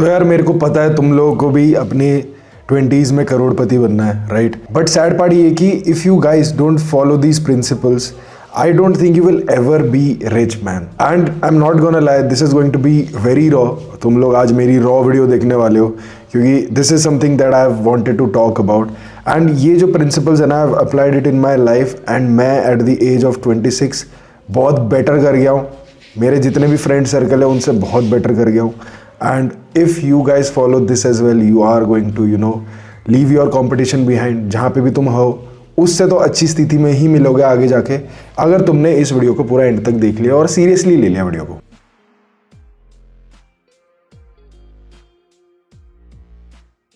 तो यार मेरे को पता है तुम लोगों को भी अपने 20s में करोड़पति बनना है, राइट? बट सैड पार्ट ये कि if you guys don't follow these principles, I don't think you will ever be rich man. And I am not gonna lie, this is going to be very raw. तुम लोग आज मेरी raw video देखने वाले हो क्योंकि this is something that I have wanted to talk about. And ये जो प्रिंसिपल्स है ना, I have applied it in my life and मैं एट द एज ऑफ 26 बहुत बेटर कर गया हूँ। मेरे जितने भी फ्रेंड सर्कल है उनसे बहुत बेटर कर गया हूँ। And if you guys follow this as well, you are going to leave your competition behind. जहाँ पे भी तुम हो उससे तो अच्छी स्थिति में ही मिलोगे आगे जाके, अगर तुमने इस वीडियो को पूरा एंड तक देख लिया और सीरियसली ले लिया वीडियो को।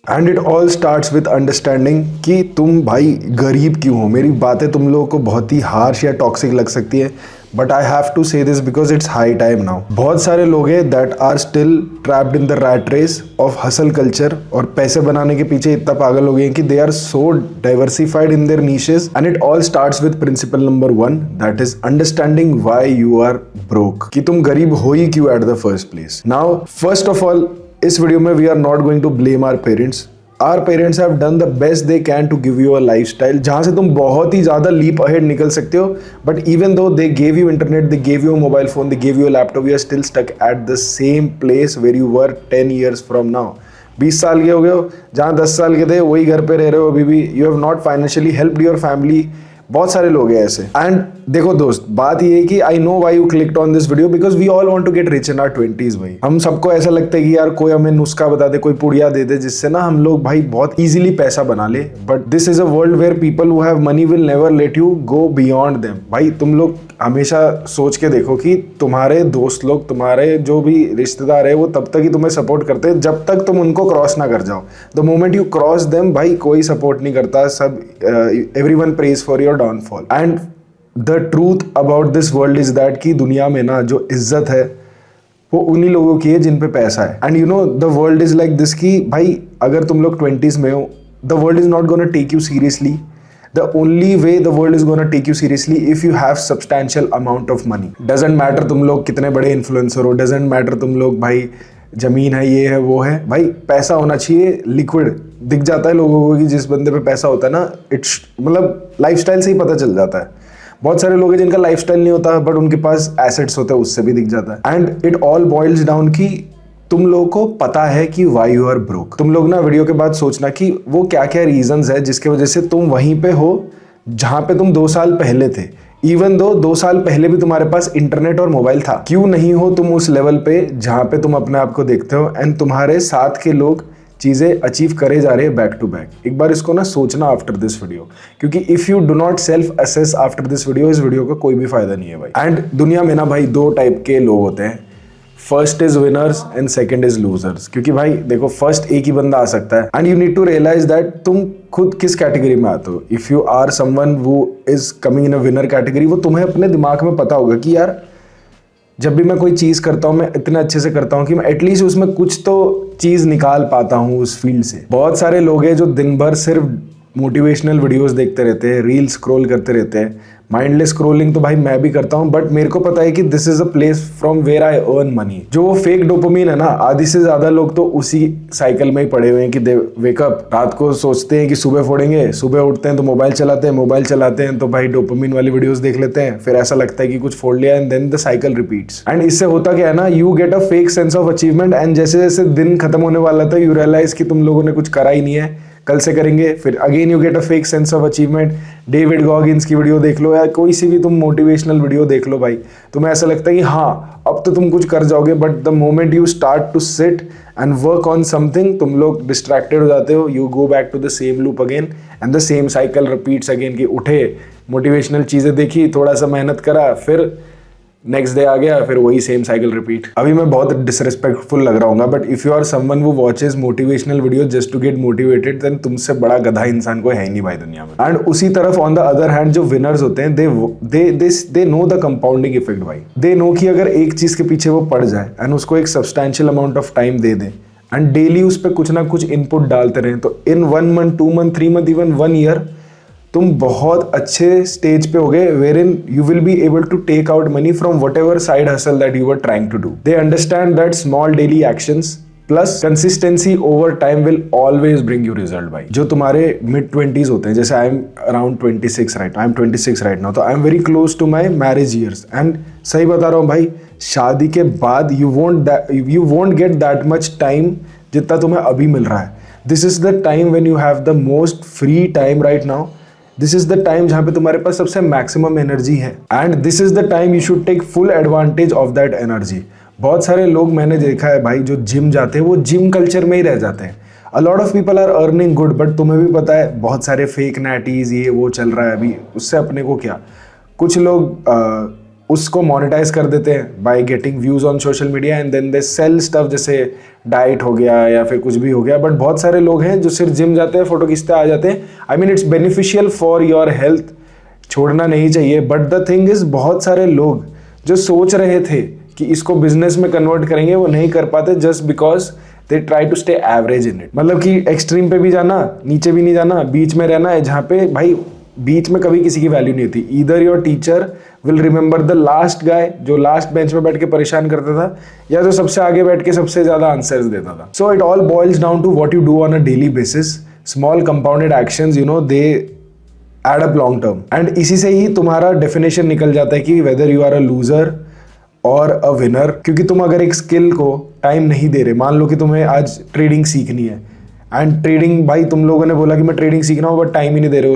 And it all starts with understanding कि तुम भाई गरीब क्यों हो। मेरी बातें तुम लोगों को बहुत ही हार्श या टॉक्सिक लग सकती है, but I have to say this because it's high time now. बहुत सारे लोग हैं that are still trapped in the rat race of hustle culture, और पैसे बनाने के पीछे इतना पागल हो गए हैं कि they are so diversified in their niches. And it all starts with principle number 1, that is understanding why you are broke, कि तुम गरीब हो ही क्यों at the first place. Now first of all, इस वीडियो में we are not going to blame our parents. Our parents have done the best they can to give you a lifestyle जहाँ से तुम बहुत ही ज़्यादा leap ahead निकल सकते हो। But even though they gave you internet, they gave you a mobile phone, they gave you a laptop, you are still stuck at the same place where you were 10 years from now। 20 साल के हो गए हो, जहाँ 10 साल के थे वही घर पे रह रहे हो अभी भी। You have not financially helped your family। बहुत सारे लोग हैं ऐसे। एंड देखो दोस्त, बात ये है कि I know why you clicked on this video, because we all want to get rich in our 20s। भाई हम सबको ऐसा लगता है कि यार कोई हमें नुस्खा बता दे, कोई पुड़िया दे दे जिससे ना हम लोग भाई बहुत इजीली पैसा बना ले। But this is a world where people who have money will never let you go beyond them. भाई तुम लोग हमेशा सोच के देखो कि तुम्हारे दोस्त लोग, तुम्हारे जो भी रिश्तेदार है, वो तब तक ही तुम्हें सपोर्ट करते हैं जब तक तुम उनको क्रॉस ना कर जाओ। The moment you cross them, भाई कोई सपोर्ट नहीं करता, सब everyone praise for your downfall. And the truth about this world is that कि दुनिया में ना जो इज्जत है वो उन्हीं लोगों की है जिन पे पैसा है। And you know the world is like this कि भाई अगर तुम लोग 20s में हो, the world is not gonna take you seriously. The only way the world is gonna take you seriously if you have substantial amount of money। Doesn't matter तुम लोग कितने बड़े इन्फ्लुएंसर हो, doesn't matter तुम लोग भाई जमीन है, ये है, वो है, भाई पैसा होना चाहिए। लिक्विड दिख जाता है लोगों को कि जिस बंदे पे पैसा होता है ना, इट्स मतलब लाइफस्टाइल से ही पता चल जाता है। बहुत सारे लोग हैं जिनका लाइफस्टाइल नहीं होता बट उनके पास एसेट्स होते हैं, उससे भी दिख जाता है। And it all boils down कि तुम लोगों को पता है कि वाई यू आर ब्रोक। तुम लोग ना वीडियो के बाद सोचना कि वो क्या क्या रीजंस है जिसके वजह से तुम वहीं पे हो जहां पे तुम 2 साल पहले थे। इवन दो 2 साल पहले भी तुम्हारे पास इंटरनेट और मोबाइल था, क्यों नहीं हो तुम उस लेवल पे जहां पे तुम अपने आप को देखते हो एंड तुम्हारे साथ के लोग चीजें अचीव करे जा रहे हैं बैक टू बैक। एक बार इसको ना सोचना आफ्टर दिस वीडियो, क्योंकि if you do not self assess after this video, इस वीडियो का कोई भी फायदा नहीं है भाई। एंड दुनिया में ना भाई 2 टाइप के लोग होते हैं, first is winners and second is losers. क्योंकि भाई देखो, फर्स्ट एक ही बंदा आ सकता है and you need to realise that तुम खुद किस कैटेगरी में आते हो। If you are someone who is coming in a winner category, वो तुम्हें अपने दिमाग में पता होगा कि यार जब भी मैं कोई चीज़ करता हूँ मैं इतने अच्छे से करता हूँ कि मैं एटलीस्ट उसमें कुछ तो चीज़ निकाल पाता हूँ उस फील्ड से। बहुत सारे लोग हैं जो दिन भर सिर्फ मोटिवेशनल वीडियोस देखते रहते हैं, रील स्क्रॉल करते रहते हैं। माइंडलेस स्क्रॉलिंग तो भाई मैं भी करता हूँ, बट मेरे को पता है कि this is a place from where I earn money. जो वो फेक डोपामिन है ना, आधी से ज्यादा लोग तो उसी साइकिल में ही पड़े हुए हैं कि दे वेकअप, रात को सोचते हैं कि सुबह फोड़ेंगे, सुबह उठते हैं तो मोबाइल चलाते हैं तो भाई डोपामिन वाली वीडियोस देख लेते हैं, फिर ऐसा लगता है कि कुछ फोड़ लिया and then the cycle repeats. And इससे होता क्या है ना, you get a fake sense of achievement and जैसे जैसे दिन खत्म होने वाला था, यू रियलाइज कि तुम लोगों ने कुछ करा ही नहीं है, कल से करेंगे। फिर again you get a fake sense of achievement. David Goggins की वीडियो देख लो या कोई सी भी तुम मोटिवेशनल वीडियो देख लो, भाई तुम्हें ऐसा लगता है कि हाँ अब तो तुम कुछ कर जाओगे, but the moment you start to sit and work on something, तुम लोग डिस्ट्रैक्टेड हो जाते हो। You go back to the same loop again and the same cycle repeats again. कि उठे, मोटिवेशनल चीजें देखी, थोड़ा सा मेहनत करा, फिर नेक्स्ट डे आ गया, फिर वही सेम साइकिल रिपीट। अभी मैं बहुत डिसरिस्पेक्टफुल लग रहा हूँ, but if you are someone who watches motivational video just to get motivated, then तुमसे बड़ा गधा इंसान कोई है ही नहीं भाई दुनिया में। एंड उसी तरफ ऑन द अदर हैंड जो विनर्स होते हैं, they know the compounding effect भाई। दे नो कि अगर एक चीज के पीछे वो पड़ जाए एंड उसको एक सब्सटैंशियल अमाउंट ऑफ टाइम दे दें एंड डेली उस पर कुछ ना कुछ इनपुट डालते रहें, तो in 1 month 2 month 3 month even 1 year तुम बहुत अच्छे स्टेज पे हो गए, wherein you will be able to take out money from whatever side hustle that you were trying to do. They understand that small daily actions plus consistency over time will always bring you result भाई। जो तुम्हारे mid 20s होते हैं, जैसे I am around 26 right, I am 26 right now, तो I am very close to my marriage years and सही बता रहा हूँ भाई, शादी के बाद you won't get that much time जितना तुम्हें अभी मिल रहा है। This is the time when you have the most free time right now. This is the time जहां पे तुम्हारे पास सबसे मैक्सिमम एनर्जी है and this is the time you should take full advantage of that energy. बहुत सारे लोग मैंने देखा है भाई जो जिम जाते हैं वो जिम कल्चर में ही रह जाते हैं। A lot of people are earning good, but तुम्हें भी पता है बहुत सारे फेक नैटीज ये वो चल रहा है अभी, उससे अपने को क्या। कुछ लोग उसको मोनेटाइज कर देते हैं by getting views on social media and then they sell stuff, जैसे डाइट हो गया या फिर कुछ भी हो गया। बट बहुत सारे लोग हैं जो सिर्फ जिम जाते हैं, फोटो खींचते आ जाते हैं। I mean it's beneficial for your health, छोड़ना नहीं चाहिए। बट द थिंग इज, बहुत सारे लोग जो सोच रहे थे कि इसको बिजनेस में कन्वर्ट करेंगे वो नहीं कर पाते, just because they try to stay average in it. मतलब कि एक्सट्रीम पे भी जाना, नीचे भी नहीं जाना, बीच में रहना है, जहाँ पे भाई बीच में कभी किसी की वैल्यू नहीं होती। Either your teacher will remember the last guy जो लास्ट बेंच में बैठ के परेशान करता था, या जो सबसे आगे बैठ के सबसे ज्यादा आंसर्स देता था। So it all boils down to what you do on a daily basis. Small compounded actions, you know, they add up long term. And इसी से ही तुम्हारा डेफिनेशन निकल जाता है कि whether you are a loser और अ विनर। क्योंकि तुम अगर एक स्किल को टाइम नहीं दे रहे, मान लो कि तुम्हें आज ट्रेडिंग सीखनी है एंड ट्रेडिंग, भाई तुम लोगों ने बोला कि मैं ट्रेडिंग सीखना हूँ बट टाइम ही नहीं दे रहे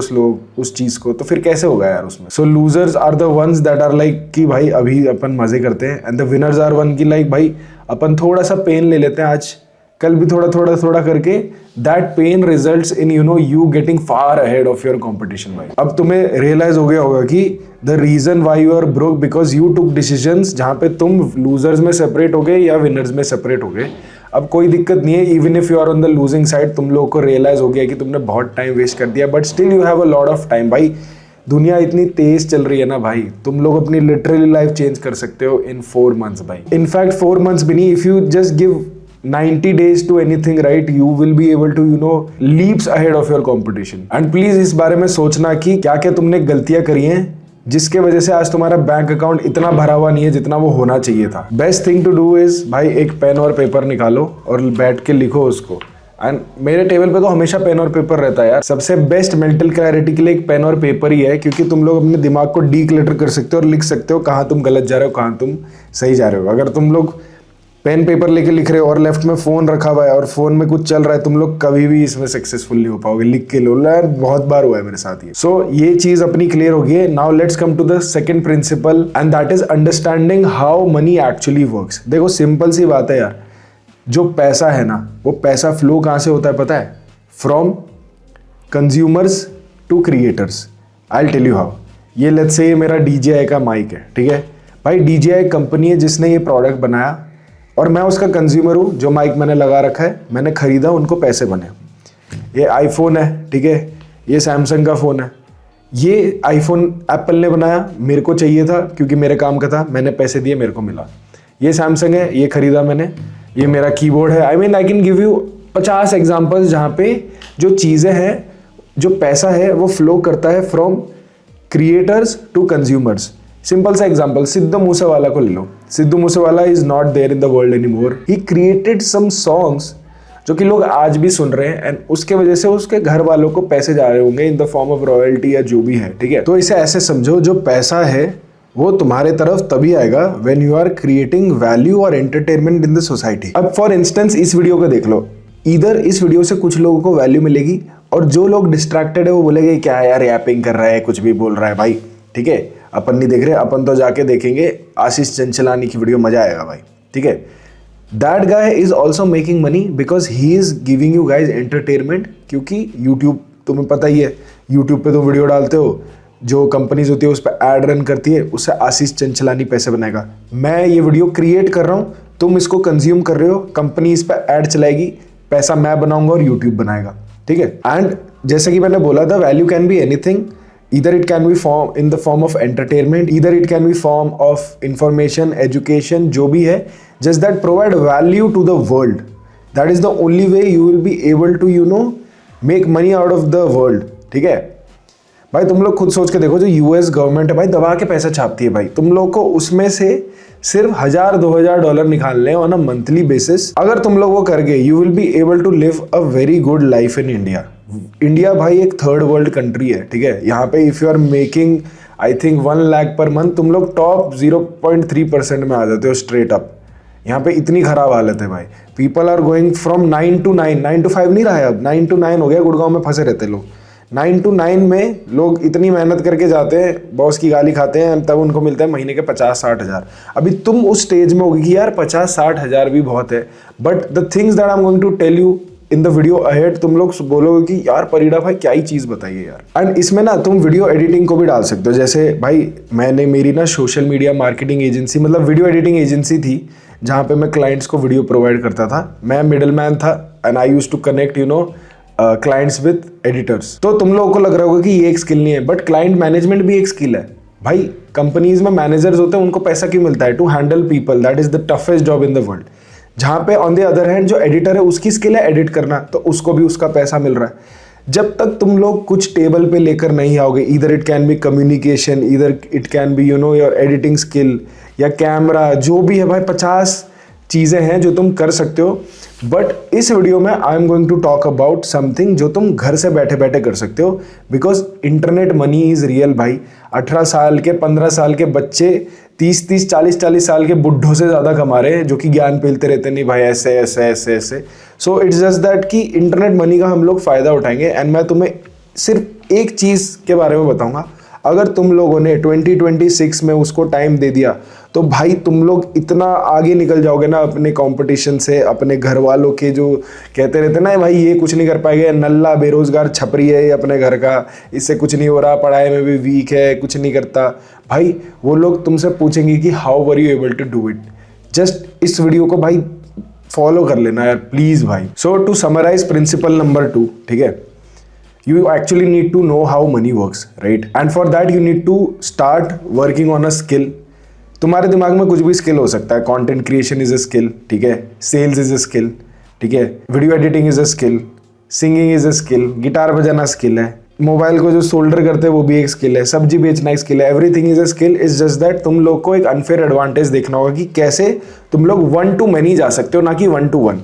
उस चीज को, तो फिर कैसे होगा यार उसमें। So losers are the ones that are like कि भाई अभी अपन मजे करते हैं, and the winners are one की लाइक भाई अपन थोड़ा सा पेन ले लेते हैं आज, कल भी थोड़ा करके that pain results in you getting far ahead of your competition. भाई अब तुम्हें रियलाइज हो गया होगा कि the reason why you are broke because you took decisions जहां पे तुम लूजर्स में सेपरेट हो गए या विनर्स में सेपरेट हो गए। अब कोई दिक्कत नहीं है, even if you are on the losing side, तुम लोगों को रियलाइज हो गया कि तुमने बहुत टाइम वेस्ट कर दिया, but still you have a lot of time. भाई दुनिया इतनी तेज चल रही है ना भाई, तुम लोग अपनी लिटरली लाइफ चेंज कर सकते हो इन 4 months भाई। इनफैक्ट 4 months भी नहीं, if you just give 90 days to anything right, you will be able to leaps ahead of your competition। and please इस बारे में सोचना कि क्या क्या तुमने गलतियां करी हैं जिसके वजह से आज तुम्हारा बैंक अकाउंट इतना भरा हुआ नहीं है जितना वो होना चाहिए था। Best thing to do is भाई एक पेन और पेपर निकालो और बैठ के लिखो उसको। एंड मेरे टेबल पे तो हमेशा पेन और पेपर रहता है यार। सबसे बेस्ट मेंटल क्लैरिटी के लिए एक पेन और पेपर ही है, क्योंकि तुम लोग अपने दिमाग को डीक्लटर कर सकते हो और लिख सकते हो कहाँ तुम गलत जा रहे हो, कहाँ तुम सही जा रहे हो। अगर तुम लोग पेन पेपर लेके लिख रहे हो और लेफ्ट में फोन रखा हुआ है और फोन में कुछ चल रहा है, तुम लोग कभी भी इसमें सक्सेसफुल नहीं हो पाओगे। लिख के लो यार, बहुत बार हुआ है मेरे साथ ये। सो ये चीज अपनी क्लियर होगी। Now let's come to the second principle and that is understanding how money actually works. देखो सिंपल सी बात है यार, जो पैसा है ना, वो पैसा फ्लो कहाँ से होता है पता है? From consumers to creators. I will tell you how. ये लेट्स से मेरा DJI का माइक है, ठीक है भाई। DJI कंपनी है जिसने ये प्रोडक्ट बनाया और मैं उसका कंज्यूमर हूँ। जो माइक मैंने लगा रखा है, मैंने खरीदा, उनको पैसे बने। ये आईफोन है, ठीक है, ये सैमसंग का फ़ोन है। ये आईफोन एप्पल ने बनाया, मेरे को चाहिए था क्योंकि मेरे काम का था, मैंने पैसे दिए, मेरे को मिला। ये सैमसंग है, ये खरीदा मैंने, ये मेरा कीबोर्ड है। I mean I can give you 50 examples जहाँ पे जो चीज़ें हैं, जो पैसा है वो फ्लो करता है from creators to consumers. Simple सा एग्जांपल, सिद्धू मूसेवाला को ले लो। Sidhu Moosewala is not there in the world any more. He created some songs जो कि लोग आज भी सुन रहे हैं, एंड उसके वजह से उसके घर वालों को पैसे जा रहे होंगे in the form of royalty या जो भी है, ठीक है। तो इसे ऐसे समझो, जो पैसा है वो तुम्हारे तरफ तभी आएगा when you are creating value और एंटरटेनमेंट इन द सोसाइटी। अब फॉर इंस्टेंस इस वीडियो को देख लो, इधर इस वीडियो से कुछ लोगों को वैल्यू मिलेगी और जो लोग डिस्ट्रैक्टेड है वो बोलेंगे क्या यार रैपिंग कर रहा है, कुछ भी बोल रहा है भाई, ठीक है। अपन नहीं देख रहे, अपन तो जाके देखेंगे आशीष चंचलानी की वीडियो, मजा आएगा भाई, ठीक है। That guy is also making money because he is giving you guys entertainment. क्योंकि यूट्यूब तुम्हें पता ही है, यूट्यूब पे तुम वीडियो डालते हो, जो कंपनीज होती है उस पर एड रन करती है, उससे आशीष चंचलानी पैसे बनाएगा। मैं ये वीडियो क्रिएट कर रहा हूँ, तुम इसको कंज्यूम कर रहे हो, कंपनी इस पर एड चलाएगी, पैसा मैं बनाऊंगा और यूट्यूब बनाएगा, ठीक है। एंड जैसे कि मैंने बोला था, value can be anything. Either it can be in the form of entertainment, either it can be form of information, education, जो भी है, just that provide value to the world. That is the only way you will be able to make money out of the world, ठीक है। भाई तुम लोग खुद सोच के देखो, जो US गवर्नमेंट है भाई, दबा के पैसा छापती है भाई, तुम लोग को उसमें से सिर्फ $1000-2000 निकाल लें ऑन अ मंथली बेसिस, अगर तुम लोग वो कर गए, you will be able to live a very good life in India. India भाई एक थर्ड वर्ल्ड कंट्री है, ठीक है। यहाँ पे if you are making I think 1 lakh per month, तुम लोग टॉप 0.3% में आ जाते हो स्ट्रेट अप। यहाँ पे इतनी खराब हालत है भाई। People are going from 9 to 9, 9 to 5 नहीं रहा है अब, 9 to 9 हो गया। गुड़गांव में फंसे रहते लोग। 9 to 9 में लोग इतनी मेहनत करके जाते हैं, बॉस की गाली खाते हैं, तब उनको मिलता है महीने के 50-60 हज़ार। अभी तुम उस स्टेज में होगी कि यार 50-60 हज़ार भी बहुत है, but the things that I am going to tell you in the video ahead, तुम लोग बोलोगे कि यार परिड़ा भाई क्या ही चीज़ बताइए यार। एंड इसमें ना तुम वीडियो एडिटिंग को भी डाल सकते हो। जैसे भाई मैंने मेरी ना सोशल मीडिया मार्केटिंग एजेंसी, मतलब वीडियो एडिटिंग एजेंसी थी, जहाँ पे मैं क्लाइंट्स को वीडियो प्रोवाइड करता था। मैं मिडल मैन था and I use to connect clients with editors. तो तुम लोगों को लग रहा होगा कि ये एक स्किल नहीं है, बट क्लाइंट मैनेजमेंट भी एक स्किल है भाई। कंपनीज में मैनेजर्स होते हैं, उनको पैसा क्यों मिलता है? To handle people, that is the toughest job in the world. जहाँ पे ऑन द अदर हैंड जो एडिटर है उसकी स्किल है एडिट करना, तो उसको भी उसका पैसा मिल रहा है। जब तक तुम लोग कुछ टेबल पे लेकर नहीं आओगे, इधर इट कैन बी कम्युनिकेशन, इधर it can be your editing skill या कैमरा, जो भी है भाई 50 चीज़ें हैं जो तुम कर सकते हो। बट इस वीडियो में I am going to talk about something जो तुम घर से बैठे बैठे कर सकते हो, because internet money is real भाई। 18 साल के 15 साल के बच्चे 30-30 40-40 साल के बुढ़ों से ज़्यादा कमा रहे हैं, जो कि ज्ञान पेलते रहते नहीं भाई ऐसे ऐसे ऐसे ऐसे। सो इट्स जस्ट दैट कि इंटरनेट मनी का हम लोग फ़ायदा उठाएंगे। एंड मैं तुम्हें सिर्फ एक चीज़ के बारे में बताऊंगा, अगर तुम लोगों ने 2026 में उसको टाइम दे दिया तो भाई तुम लोग इतना आगे निकल जाओगे ना अपने कंपटीशन से। अपने घर वालों के जो कहते रहते ना भाई ये कुछ नहीं कर पाएगा, नल्ला बेरोजगार छपरी है ये अपने घर का, इससे कुछ नहीं हो रहा, पढ़ाई में भी वीक है, कुछ नहीं करता, भाई वो लोग तुमसे पूछेंगे कि how were you able to do it. Just इस वीडियो को भाई फॉलो कर लेना यार प्लीज भाई। So to summarise principle number 2, ठीक है, you actually need to know how money works, right? And for that you need to start working on a skill. तुम्हारे दिमाग में कुछ भी स्किल हो सकता है। Content creation is a skill, ठीक है, सेल्स इज अ स्किल, ठीक है, video editing is a skill, singing is a skill, guitar बजाना स्किल है, मोबाइल को जो सोल्डर करते हैं वो भी एक स्किल है, सब्जी बेचना एक स्किल है। Everything is a skill. Is just that तुम लोग को एक अनफेयर एडवांटेज देखना होगा कि कैसे तुम लोग 1 to many जा सकते हो, ना कि 1 to 1।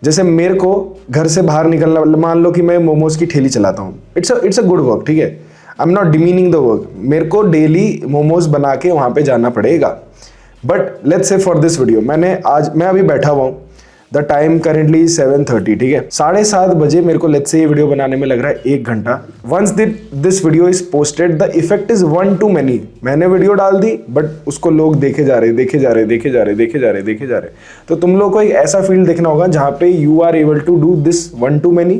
जैसे मेरे को घर से बाहर निकलना, मान लो कि मैं मोमोज की ठेली चलाता हूँ, इट्स अ गुड वर्क, ठीक है, आई am not demeaning the work. मेरे को डेली मोमोज बना के वहाँ पे जाना पड़ेगा। But let's say for this video मैं अभी बैठा हुआ हूँ, द टाइम करेंटली 7:30, ठीक है, 7:30 बजे मेरे को लेट्स से ये वीडियो बनाने में लग रहा है 1 घंटा। Once this video is posted the effect is 1 to many। मैंने वीडियो डाल दी बट उसको लोग देखे जा रहे। तो तुम लोग को एक ऐसा फील्ड देखना होगा जहाँ पे you are able to do this 1 to many,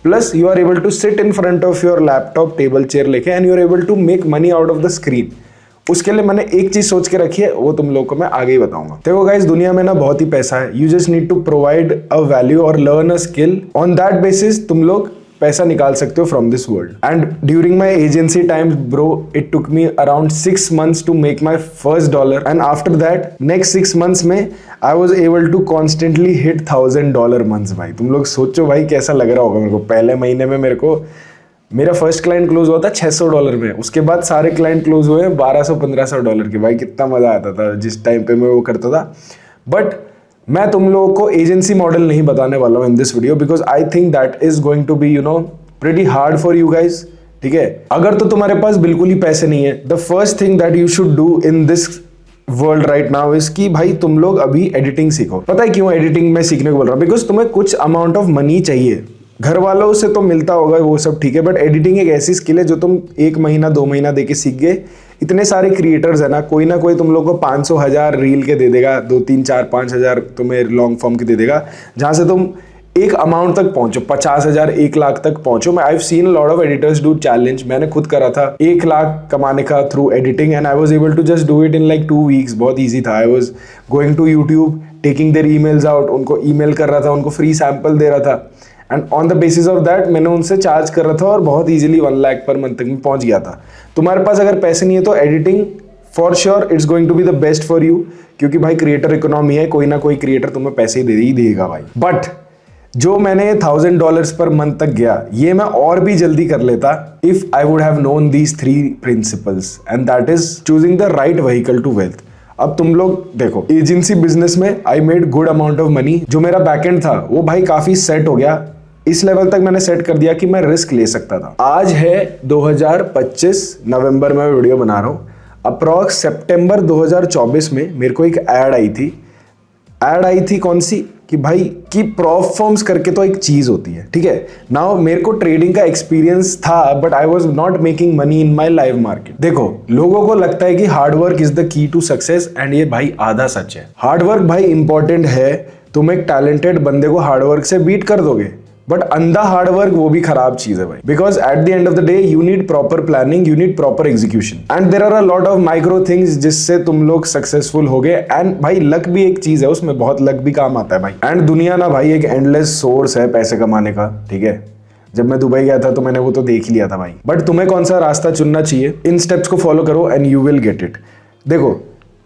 plus you are able to sit in front of your laptop, table chair लेके, and you are able to make money out of the screen. उसके लिए मैंने एक चीज सोच के रखी है, वो तुम लोग को मैं आगे ही बताऊंगा। देखो गाइस, दुनिया में ना बहुत ही पैसा है। You just need to provide a value और learn a skill, on that basis तुम लोग पैसा निकाल सकते हो from this world. And during my agency times bro, it took me around 6 months to make my first $1, and after that next 6 months में I was able to constantly hit $1000 months. भाई तुम लोग सोचो भाई कैसा लग रहा होगा मेरे को। पहले महीने में मेरा फर्स्ट क्लाइंट क्लोज हुआ था $600 में, उसके बाद सारे क्लाइंट क्लोज हुए $1200-1500 के। भाई कितना मजा आता था जिस टाइम पे मैं वो करता था। बट मैं तुम लोगों को एजेंसी मॉडल नहीं बताने वाला हूँ in this video, because I think that is going to be pretty hard for you guys, ठीक है। अगर तो तुम्हारे पास बिल्कुल ही पैसे नहीं है, the first thing that you should do in this world right now is कि भाई तुम लोग अभी एडिटिंग सीखो। पता है क्यों एडिटिंग में सीखने को बोल रहा हूँ? बिकॉज तुम्हें कुछ अमाउंट ऑफ मनी चाहिए। घर वालों से तो मिलता होगा वो सब ठीक है, बट एडिटिंग एक ऐसी स्किल है जो तुम 1 महीना 2 महीना देके सीख गए। इतने सारे क्रिएटर्स है ना कोई तुम लोग को 500,000 रील के दे देगा, 2 3 4 5,000 तुम्हें लॉन्ग फॉर्म के दे देगा, जहां से तुम एक अमाउंट तक पहुंचो, 50,000 1 लाख तक पहुंचो। मैं I have seen lot of editors do challenge, मैंने खुद करा था 1 लाख कमाने का through editing, and I was able to just do it in like 2 weeks। बहुत ईजी था। I was going to YouTube, taking their emails out, उनको email कर रहा था, उनको फ्री सैंपल दे रहा था, and on the basis of that मैंने उनसे चार्ज कर रहा था और बहुत इजीली 1 लाख पर मंथ तक में पहुंच गया था। तुम्हारे पास अगर पैसे नहीं है तो editing for sure it's going to be the best for you, क्योंकि भाई क्रिएटर इकोनॉमी है, कोई ना कोई क्रिएटर तुम्हें पैसे दे ही देगा भाई। बट जो मैंने $1000 पर मंथ तक गया, ये मैं और भी जल्दी कर लेता if I would have known these 3 principles, and that is choosing the right vehicle to wealth. अब तुम लोग देखो, एजेंसी बिजनेस में I made good amount of money. जो मेरा बैकएंड था वो भाई काफी सेट हो गया, इस लेवल तक मैंने सेट कर दिया कि मैं रिस्क ले सकता था। आज है 2025 नवंबर में वीडियो बना रहा हूँ। अप्रॉक्स सितंबर 2024 में मेरे को एक ऐड आई थी कौन सी, कि भाई कि प्रॉफ फॉर्म्स करके तो एक चीज होती है, ठीक है। नाउ मेरे को ट्रेडिंग का एक्सपीरियंस था, but I was not making money in my live market. देखो, लोगों को लगता है कि hard work is the key to success, and ये भाई आधा सच है। हार्डवर्क भाई इंपॉर्टेंट है, तुम एक टैलेंटेड बंदे को हार्डवर्क से बीट कर दोगे, बट अंधा हार्डवर्क वो भी खराब चीज है भाई। Because at the end of the day you need proper planning, you need proper execution, and there are a lot of micro things जिससे तुम लोग सक्सेसफुल हो गए। एंड भाई लक भी एक चीज है, उसमें बहुत लक भी काम आता है भाई। एंड दुनिया ना भाई एक एंडलेस सोर्स है पैसे कमाने का, ठीक है। जब मैं दुबई गया था तो मैंने वो तो देख लिया था भाई। बट तुम्हें कौन सा रास्ता चुनना चाहिए, इन स्टेप्स को फॉलो करो and you will get it. देखो,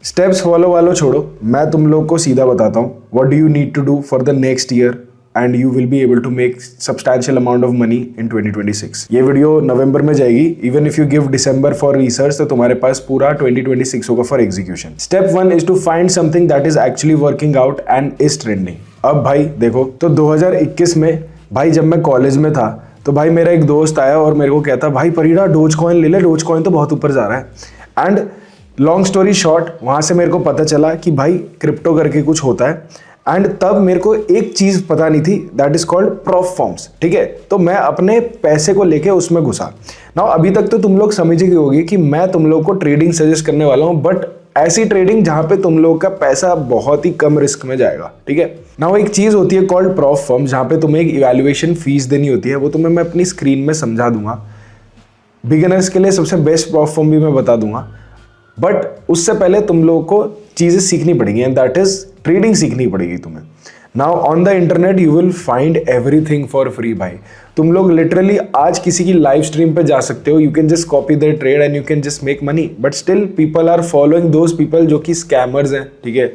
स्टेप्स फॉलो वालों छोड़ो, मैं तुम लोग को सीधा बताता हूँ what do you need to do for the next year and you will be able to make substantial amount of money in 2026। ये वीडियो नवंबर में जाएगी। even if you give December for research तो तुम्हारे पास पूरा 2026 होगा for execution। Step 1 is to find something that is actually working out and is trending। अब भाई देखो, तो 2021 में भाई जब मैं कॉलेज में था तो भाई मेरा एक दोस्त आया और मेरे को कहता, भाई परीडा डोज कॉइन ले ले, डोज कॉइन तो बहुत ऊपर जा रहा है। एंड लॉन्ग स्टोरी शॉर्ट, वहां से मेरे को पता चला कि भाई क्रिप्टो करके कुछ होता है। एंड तब मेरे को एक चीज पता नहीं थी, that is called prof forms, ठीक है। तो मैं अपने पैसे को लेके उसमें घुसा। नाउ अभी तक तो तुम लोग समझ गए होगी कि मैं तुम लोग को ट्रेडिंग सजेस्ट करने वाला हूं, बट ऐसी ट्रेडिंग जहां पे तुम लोग का पैसा बहुत ही कम रिस्क में जाएगा, ठीक है। नाउ एक चीज होती है कॉल्ड प्रॉफ फॉर्म, जहां पे तुम्हें एक इवैल्यूएशन फीस देनी होती है, वो तुम्हें मैं अपनी स्क्रीन में समझा दूंगा। बिगिनर्स के लिए सबसे बेस्ट प्रॉफ फॉर्म भी मैं बता दूंगा, बट उससे पहले तुम लोगों को चीजें सीखनी पड़ेगी, एंड दैट इज ट्रेडिंग सीखनी पड़ेगी तुम्हें। Now on the internet you will find everything for free भाई। तुम लोग लिटरली आज किसी की लाइव स्ट्रीम पे जा सकते हो, you can just copy their trade and you can just make money, but still people are following those people जो कि स्कैमर्स हैं, ठीक है।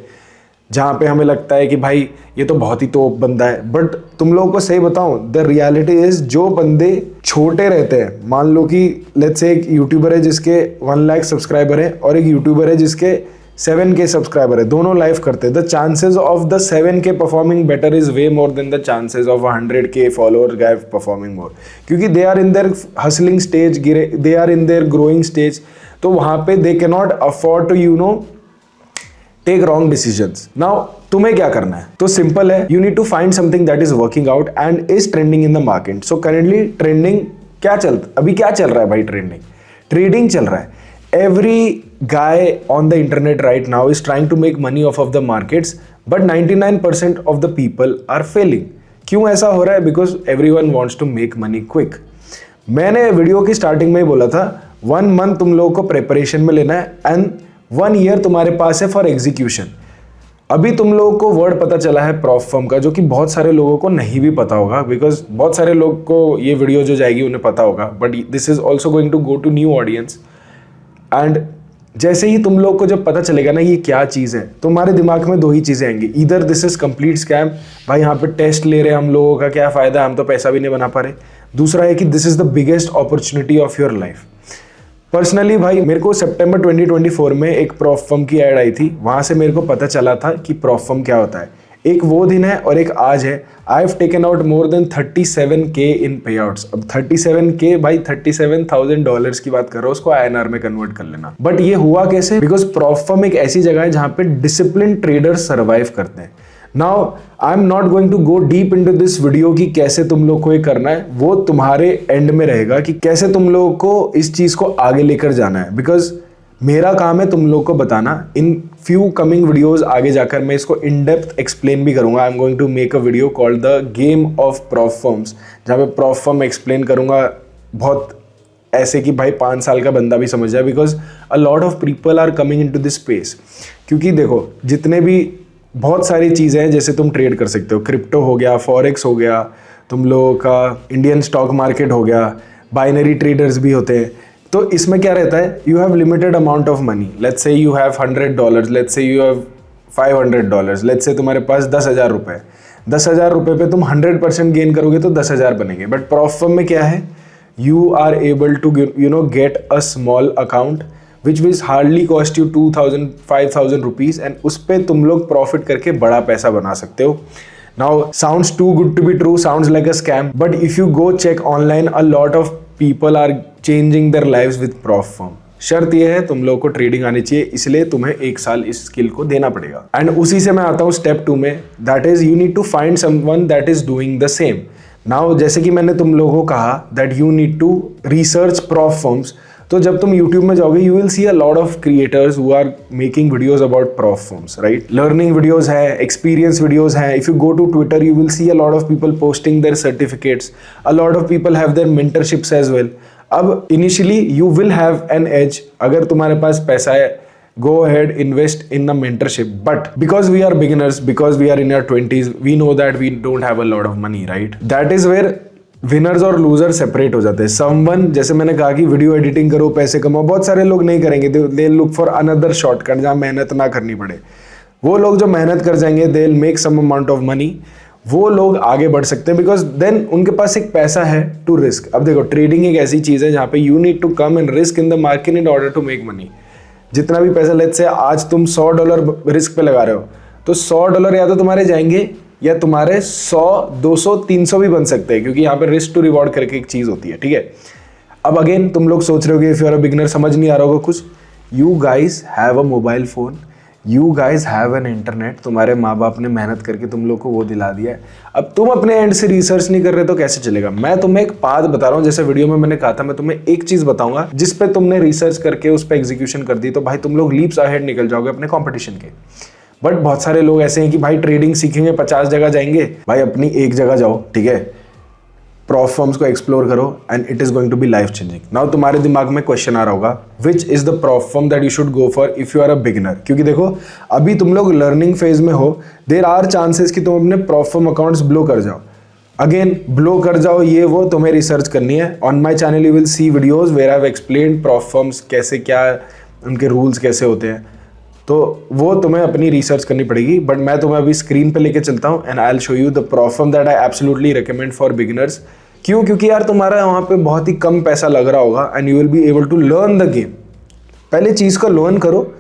जहाँ पे हमें लगता है कि भाई ये तो बहुत ही तोप बंदा है, बट तुम लोगों को सही बताऊं, द रियलिटी इज जो बंदे छोटे रहते हैं, मान लो कि लेट्स से एक यूट्यूबर है जिसके 1 लाख सब्सक्राइबर है और एक यूट्यूबर है जिसके 7K सब्सक्राइबर है, दोनों लाइव करते हैं, the chances of the 7K performing better is way more than the chances of 100K follower guy performing more, क्योंकि they are in their hustling stage, they are in their growing stage. तो वहां पे they can not afford to you know take wrong decisions. Now तुम्हें क्या करना है, तो simple है, you need to find something that is working out and is trending in the market. So currently trending अभी क्या चल रहा है भाई, ट्रेडिंग चल रहा है। Every guy on the internet right now is trying to make money off of the markets, but 99% of the people are failing। क्यों ऐसा हो रहा है? Because everyone wants to make money quick। मैंने वीडियो की स्टार्टिंग में ही बोला था 1 month तुम लोगों को प्रेपरेशन में लेना है एंड 1 year तुम्हारे पास है फॉर एग्जीक्यूशन। अभी तुम लोगों को वर्ड पता चला है प्रॉफ फर्म का, जो कि बहुत सारे लोगों को नहीं भी पता होगा, बिकॉज बहुत सारे लोग को ये वीडियो जो जाएगी उन्हें पता होगा, but this is also going to go to new audience. And जैसे ही तुम लोग को जब पता चलेगा ना ये क्या चीज़ है, तुम्हारे दिमाग में 2 ही चीज़ें आएंगी, इधर दिस इज कंप्लीट स्कैम, भाई यहाँ पे टेस्ट ले रहे हैं हम लोगों का क्या फ़ायदा, हम तो पैसा भी नहीं बना पा रहे। दूसरा है कि this is the biggest opportunity of your life. Personally भाई मेरे को सितंबर 2024 में एक प्रॉफ फर्म की ऐड आई थी, वहाँ से मेरे को पता चला था कि प्रॉफ फर्म क्या होता है। एक वो दिन है और एक आज है। I have taken out more than 37K इन पे आउट्स। अब 37K भाई $37,000 की बात कर रहा हूँ, उसको INR में कन्वर्ट कर लेना। बट ये हुआ कैसे? बिकॉज प्रॉफ फर्म एक ऐसी जगह है जहाँ पे डिसिप्लिन ट्रेडर्स सर्वाइव करते हैं। Now I am not going to go deep into this video कि कैसे तुम लोग को ये करना है, वो तुम्हारे एंड में रहेगा कि कैसे तुम लोगों को इस चीज को आगे लेकर जाना है। बिकॉज मेरा काम है तुम लोग को बताना। इन फ्यू कमिंग वीडियोस आगे जाकर मैं इसको इन डेप्थ एक्सप्लेन भी करूंगा। I am going to make a video called the game of prop firms, जहाँ पे प्रॉफ फर्म एक्सप्लेन करूंगा बहुत ऐसे कि भाई 5 साल का बंदा भी समझ जाए। Because a lot of people are coming into this space. क्योंकि देखो जितने भी बहुत सारी चीज़ें हैं जैसे तुम ट्रेड कर सकते हो, क्रिप्टो हो गया, फॉरेक्स हो गया, तुम लोगों का इंडियन स्टॉक मार्केट हो गया, बाइनरी ट्रेडर्स भी होते हैं। तो इसमें क्या रहता है, you have limited amount of money, let's say you have $100, let's say you have $500, let's say तुम्हारे पास 10,000 रुपये। 10,000 रुपये पे तुम 100% गेन करोगे तो 10,000 बनेंगे। बट प्रॉफ फर्म में क्या है, you are able to you know get a small account which is hardly cost you 2000 5000 rupees, एंड उस पर तुम लोग प्रॉफिट करके बड़ा पैसा बना सकते हो. Now, sounds too good to be true, sounds like a scam, but if you go check online, a lot of people are changing their lives with Prof Firm. शर्त यह है तुम लोगों को ट्रेडिंग आनी चाहिए, इसलिए तुम्हें 1 साल इस स्किल को देना पड़ेगा. एंड उसी से मैं आता हूँ स्टेप 2 में, that is you need to find someone that is doing the same. नाउ जैसे कि मैंने तुम लोगों को कहा that you need to research prop firms, तो जब तुम YouTube में जाओगे you will see a lot of creators who are making videos about prop firms, right. Learning videos है, एक्सपीरियंस वीडियोस हैं. If you go to Twitter you will see a lot of people posting their certificates, a lot of people have their mentorships as well. अब initially you will have an edge अगर तुम्हारे पास पैसा है. Go ahead, invest in the mentorship. But because we are beginners, because we are in our 20s, we know that we don't have a lot of money, right? That is where winners और loser separate हो जाते हैं. Someone, जैसे मैंने कहा कि video editing करो, पैसे कमाओ, बहुत सारे लोग नहीं करेंगे. They look for another shortcut जहाँ मेहनत ना करनी पड़े. वो लोग जो मेहनत कर जाएंगे they will make some amount of money, वो लोग आगे बढ़ सकते हैं बिकॉज देन उनके पास एक पैसा है टू रिस्क. अब देखो ट्रेडिंग एक ऐसी चीज़ है जहाँ पे you need to come and risk in the market in order to make money. जितना भी पैसा लेते से आज तुम $100 रिस्क पे लगा रहे हो, तो $100 या तो तुम्हारे जाएंगे या तुम्हारे 100, 200, 300 भी बन सकते हैं, क्योंकि यहाँ पे रिस्क टू रिवॉर्ड करके एक चीज़ होती है, ठीक है. अब अगेन तुम लोग सोच रहे हो कि if you are a beginner समझ नहीं आ रहा होगा कुछ. You guys have a mobile phone, you guys have an internet. तुम्हारे माँ बाप ने मेहनत करके तुम लोग को वो दिला दिया है. अब तुम अपने एंड से रिसर्च नहीं कर रहे तो कैसे चलेगा. मैं तुम्हें एक पाथ बता रहा हूँ, जैसे वीडियो में मैंने कहा था मैं तुम्हें एक चीज़ बताऊंगा जिस पे तुमने रिसर्च करके उस पर एग्जीक्यूशन कर दी तो भाई तुम लोग लीप्स अहेड निकल जाओगे अपने कॉम्पिटिशन के. बट बहुत सारे लोग ऐसे हैं कि भाई ट्रेडिंग सीखेंगे 50 जगह जाएंगे. भाई अपनी एक जगह जाओ, ठीक है, प्रॉफ फर्म्स को एक्सप्लोर करो and it is going to be life changing. Now तुम्हारे दिमाग में क्वेश्चन आ रहा होगा which is the prop firm that you should go for if you are a beginner. क्योंकि देखो अभी तुम लोग लर्निंग फेज में हो, देयर आर चांसेस कि तुम अपने प्रॉफ फर्म अकाउंट्स ब्लो कर जाओ. अगेन ब्लो कर जाओ, ये वो तुम्हें रिसर्च करनी है. On my channel you will see videos where I have explained prop firms कैसे, क्या उनके रूल्स कैसे होते हैं, तो वो तुम्हें अपनी रिसर्च करनी पड़ेगी. बट मैं तुम्हें अभी स्क्रीन पे लेके चलता हूँ and I will show you the prop firm that I absolutely recommend for beginners. क्यों? क्योंकि यार तुम्हारा वहाँ पे बहुत ही कम पैसा लग रहा होगा and you will be able to learn the game. पहले चीज़ को लर्न करो,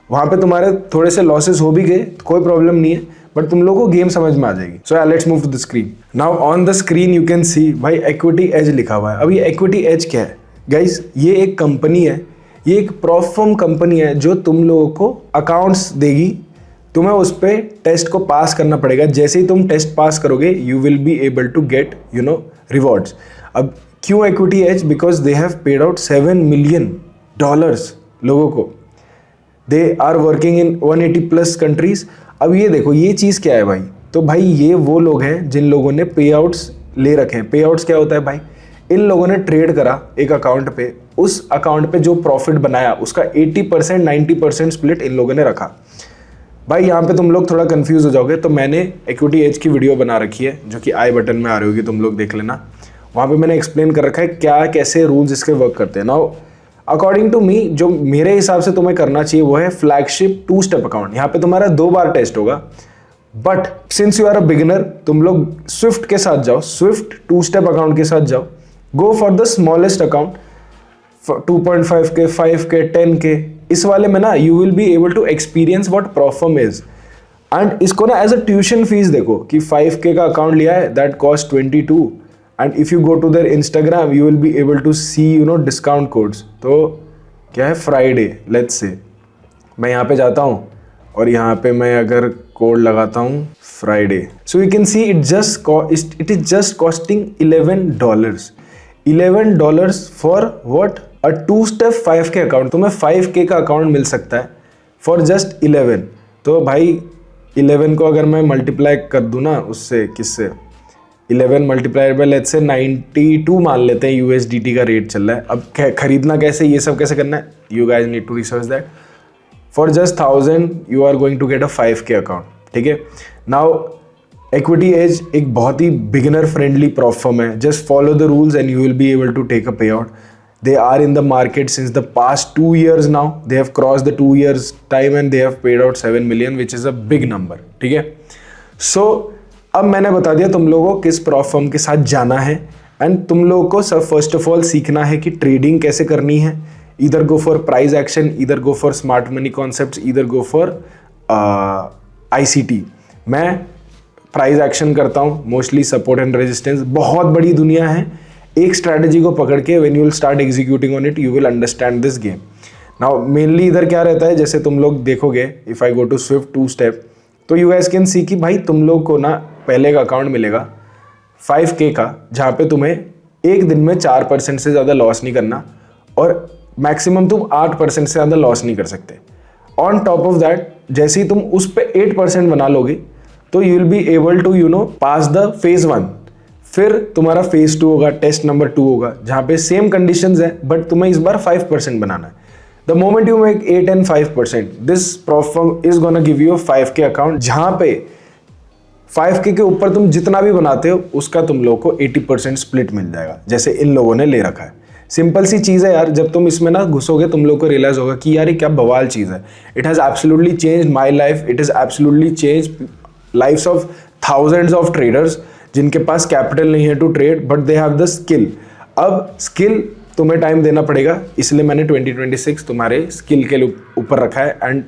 वहाँ पे तुम्हारे थोड़े से लॉसेस हो भी गए कोई प्रॉब्लम नहीं है, बट तुम लोगों को गेम समझ में आ जाएगी. So let's move to the screen. Now on the screen you can see भाई इक्विटी एज लिखा हुआ है. अब ये इक्विटी एज क्या है गाइज? ये एक कंपनी है, ये एक प्रॉफ फर्म कंपनी है जो तुम लोगों को अकाउंट्स देगी. तुम्हें उस पर टेस्ट को पास करना पड़ेगा. जैसे ही तुम टेस्ट पास करोगे you will be able to get rewards. अब क्यों equity edge? Because they have paid out $7 million लोगों को. They are working in 180+ countries. अब ये देखो ये चीज़ क्या है भाई? तो भाई ये वो लोग हैं जिन लोगों ने पे आउट्स ले रखे हैं. पे आउट्स क्या होता है भाई? इन लोगों ने ट्रेड करा एक अकाउंट पे, उस अकाउंट पे जो प्रॉफिट बनाया उसका 80% 90% स्प्लिट इन लोगों ने रखा. भाई यहाँ पे तुम लोग थोड़ा कंफ्यूज हो जाओगे, तो मैंने इक्विटी एज की वीडियो बना रखी है जो कि आई बटन में आ रही होगी, तुम लोग देख लेना. वहाँ पे मैंने एक्सप्लेन कर रखा है क्या कैसे रूल्स इसके वर्क करते हैं. नाउ अकॉर्डिंग टू मी जो मेरे हिसाब से तुम्हें करना चाहिए वो है फ्लैगशिप 2 स्टेप अकाउंट. यहाँ पे तुम्हारा 2 बार टेस्ट होगा. But since you are a beginner तुम लोग स्विफ्ट के साथ जाओ, स्विफ्ट 2 स्टेप अकाउंट के साथ जाओ. Go for the smallest account 2.5K, 5K, 10K. इस वाले में ना you will be able to experience what prop firm is. And इसको ना एज अ ट्यूशन फीस देखो कि 5K का अकाउंट लिया है that cost 22. And if you go to their Instagram you will be able to see discount codes. तो क्या है फ्राइडे, लेट्स से मैं यहाँ पे जाता हूँ और यहाँ पे मैं अगर कोड लगाता हूँ Friday, so you can see it is just costing $11. $11 for what? A 2 step 5K account. तुम्हें 5K का अकाउंट मिल सकता है फॉर जस्ट 11. तो भाई 11 को अगर मैं मल्टीप्लाई कर दूँ ना उससे, किससे, 11 मल्टीप्लाई बाय लेट्स से 92 मान लेते हैं USDT का रेट चल रहा है. अब खरीदना कैसे, ये सब कैसे करना है, you guys need to research that. For just 1000 you are going to get a 5K account. ठीक है. नाउ इक्विटी एज एक बहुत ही बिगिनर फ्रेंडली प्रॉफ फर्म है. Just follow the rules and you will be able to take a pay out. They are in the market since the past 2 years now. They have crossed the 2 years time and they have paid out 7 million, which is a big number. ठीक है. So अब मैंने बता दिया तुम लोगों को किस प्रॉफ फर्म के साथ जाना है एंड तुम लोगों को सब फर्स्ट ऑफ ऑल सीखना है कि ट्रेडिंग कैसे करनी है, either go for price action, either go for smart money concepts, either go for ICT। मैं प्राइस एक्शन करता हूँ, मोस्टली सपोर्ट एंड रेजिस्टेंस। बहुत बड़ी दुनिया है, एक स्ट्रैटेजी को पकड़ के when you will start executing on it you will understand this game. Now mainly इधर क्या रहता है, जैसे तुम लोग देखोगे, if I go to swift 2 step, तो यू गाइस कैन सी कि भाई तुम लोग को ना पहले का अकाउंट मिलेगा 5K का, जहाँ पे तुम्हें एक दिन में 4% से ज़्यादा लॉस नहीं करना और मैक्सिमम तुम 8% से ज़्यादा लॉस नहीं कर सकते। ऑन टॉप ऑफ दैट, जैसे ही तुम उस पर 8% बना लोगे तो you will be able to pass the phase 1। फिर तुम्हारा फेज 2 होगा, टेस्ट नंबर 2 होगा, जहाँ पे सेम कंडीशंस है बट तुम्हें इस बार 5% बनाना है। The moment you make 8 and 5%, this prof firm is gonna give you 5K account, जहाँ पे 5K के ऊपर तुम जितना भी बनाते हो उसका तुम लोग को 80% स्प्लिट मिल जाएगा, जैसे इन लोगों ने ले रखा है। सिंपल सी चीज़ है यार, जब तुम इसमें ना घुसोगे तुम लोग को रियलाइज होगा कि यार ये क्या बवाल चीज़ है। It has absolutely change my life, it is absolutely change lifes of thousands of traders जिनके पास कैपिटल नहीं है to trade but they have the skill. अब स्किल तुम्हें टाइम देना पड़ेगा, इसलिए मैंने 2026 तुम्हारे स्किल के ऊपर रखा है। एंड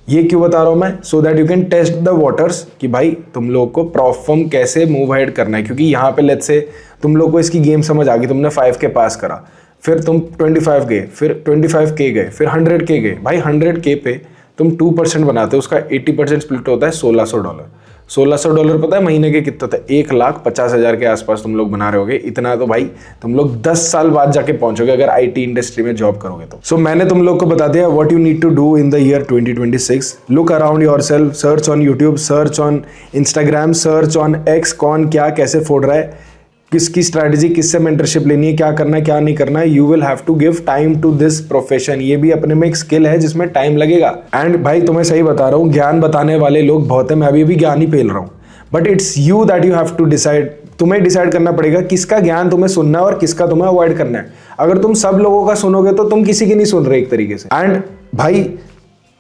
ये क्यों बता रहा हूँ मैं, so that you can test the waters कि भाई तुम लोग को प्रॉफ फर्म कैसे मूव हेड करना है। क्योंकि यहाँ पे लेट्स से तुम लोग को इसकी गेम समझ आ गई, तुमने 5K पास करा, फिर तुम 25 गए, फिर 25K गए, फिर 100K गए। भाई 100K पे तुम 2% बनाते हो, उसका 80% स्प्लिट होता है $1600। $1600 पता है महीने के कितना था? 1,50,000 के आसपास तुम लोग बना रहे होगे। इतना तो भाई तुम लोग 10 साल बाद जाके पहुंचोगे अगर IT इंडस्ट्री में जॉब करोगे तो। सो मैंने तुम लोग को बता दिया what you need to do in the year 2026। Look around yourself, search on YouTube, search on Instagram, search on X, कौन क्या कैसे फोड़ रहा है, किसकी स्ट्रैटेजी, किससे मेंटरशिप लेनी है, क्या करना है क्या नहीं करना है। You will have to give time to this profession. ये भी अपने में एक स्किल है जिसमें टाइम लगेगा। एंड भाई तुम्हें सही बता रहा हूँ, ज्ञान बताने वाले लोग बहुत है, मैं अभी भी ज्ञान ही पेल रहा हूँ, but it's you that you have to decide. तुम्हें डिसाइड करना पड़ेगा किसका ज्ञान तुम्हें सुनना है और किसका तुम्हें अवॉइड करना है। अगर तुम सब लोगों का सुनोगे तो तुम किसी की नहीं सुन रहे एक तरीके से। एंड भाई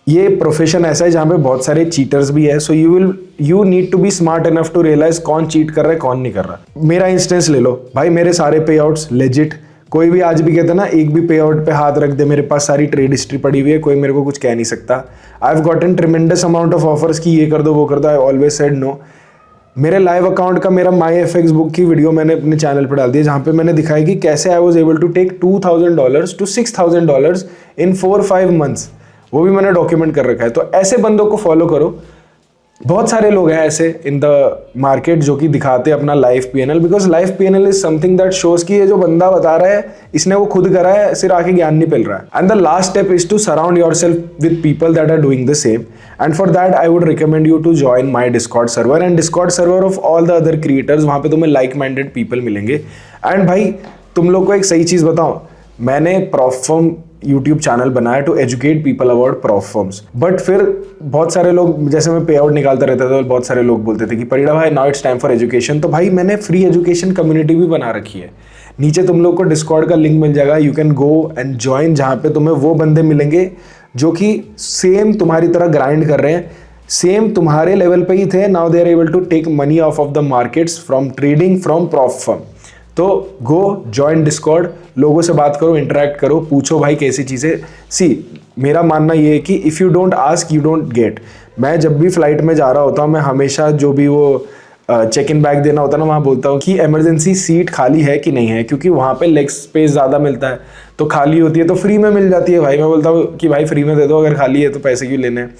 ये प्रोफेशन ऐसा है जहाँ पे बहुत सारे चीटर्स भी है, so you need to be smart enough to realise कौन चीट कर रहा है कौन नहीं कर रहा। मेरा इंस्टेंस ले लो भाई, मेरे सारे पे आउट्स लेजिट, कोई भी आज भी कहता ना एक भी पे आउट पे हाथ रख दे, मेरे पास सारी ट्रेड हिस्ट्री पड़ी हुई है, कोई मेरे को कुछ कह नहीं सकता। I have gotten tremendous amount of offers कि ये कर दो वो कर दो, आई ऑलवेज सेड नो। मेरे लाइव अकाउंट का मेरा माई FX बुक की वीडियो मैंने अपने चैनल पर डाल दी, जहाँ पे मैंने दिखाया कि कैसे I was able to take $2,000 to $6,000 in 4-5 months। वो भी मैंने डॉक्यूमेंट कर रखा है। तो ऐसे बंदों को फॉलो करो। बहुत सारे लोग हैं ऐसे इन द मार्केट जो कि दिखाते हैं अपना life PNL, because life PNL is something that shows कि ये जो बंदा बता रहा है इसने वो खुद करा है, सिर्फ आके ज्ञान नहीं फैल रहा है। And the last step is to surround yourself with people that are doing the same. And for that I would recommend you to join my Discord server and Discord server of all the other creators. वहाँ पे तुम्हें like minded people मिलेंगे। And भाई तुम लोग को एक सही चीज़ बताऊँ, मैंने प्रॉफ फर्म यूट्यूब चैनल बनाया to educate people about prop firms, but फिर बहुत सारे लोग, जैसे मैं पे आउट निकालता रहता था तो बहुत सारे लोग बोलते थे कि परिड़ा भाई now it's time for education. तो भाई मैंने फ्री एजुकेशन कम्युनिटी भी बना रखी है। नीचे तुम लोग को डिस्कॉर्ड का लिंक मिल जाएगा, you can go and join, जहाँ पे तुम्हें वो बंदे मिलेंगे जो कि सेम तुम्हारी तरह ग्राइंड कर रहे हैं, सेम तुम्हारे लेवल पे ही थे। Now they are able to take money off the markets from trading from prop firm. तो गो जॉइन डिस्कॉर्ड, लोगों से बात करो, इंटरेक्ट करो, पूछो भाई कैसी चीज़ें। सी मेरा मानना ये है कि if you don't ask you don't get. मैं जब भी फ्लाइट में जा रहा होता हूँ, मैं हमेशा जो भी वो चेक इन बैग देना होता है ना, वहाँ बोलता हूँ कि इमरजेंसी सीट खाली है कि नहीं है, क्योंकि वहाँ पे लेग स्पेस ज़्यादा मिलता है। तो खाली होती है तो फ्री में मिल जाती है भाई। मैं बोलता हूँ कि भाई फ्री में दे दो, अगर खाली है तो पैसे क्यों लेने हैं।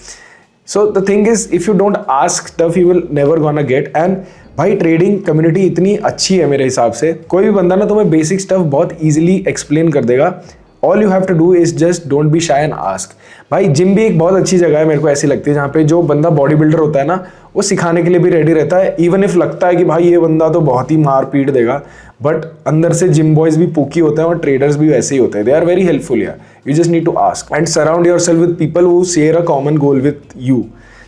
So the thing is if you don't ask stuff you will never gonna get. And भाई ट्रेडिंग कम्युनिटी इतनी अच्छी है मेरे हिसाब से, कोई भी बंदा ना तुम्हें बेसिक स्टफ बहुत इजीली एक्सप्लेन कर देगा। All you have to do is just don't be shy and ask. भाई जिम भी एक बहुत अच्छी जगह है, मेरे को ऐसी लगती है, जहाँ पे जो बंदा बॉडी बिल्डर होता है ना, वो सिखाने के लिए भी रेडी रहता है। इवन इफ लगता है कि भाई ये बंदा तो बहुत ही मार पीट देगा, बट अंदर से जिम बॉयज भी पूकी होते हैं और ट्रेडर्स भी वैसे ही होते हैं। दे आर वेरी हेल्पफुल यार, you just need to ask and surround yourself with people who share a common goal with you.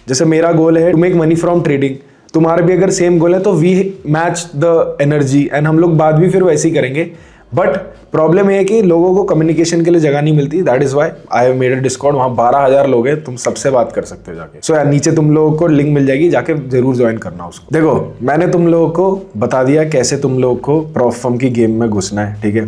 जैसे मेरा गोल है to make money from trading, तुम्हारा भी अगर सेम गोल है तो we match the energy and हम लोग बात भी फिर वैसे ही करेंगे। बट प्रॉब्लम ये है कि लोगों को कम्युनिकेशन के लिए जगह नहीं मिलती। That is why I have made a Discord, वहाँ 12,000 लोग हैं, तुम सबसे बात कर सकते हो जाके। सो यार नीचे तुम लोगों को लिंक मिल जाएगी, जाके जरूर ज्वाइन करना उसको। देखो मैंने तुम लोगों को बता दिया कैसे तुम लोगों को प्रॉफ फर्म की गेम में घुसना है, ठीक है।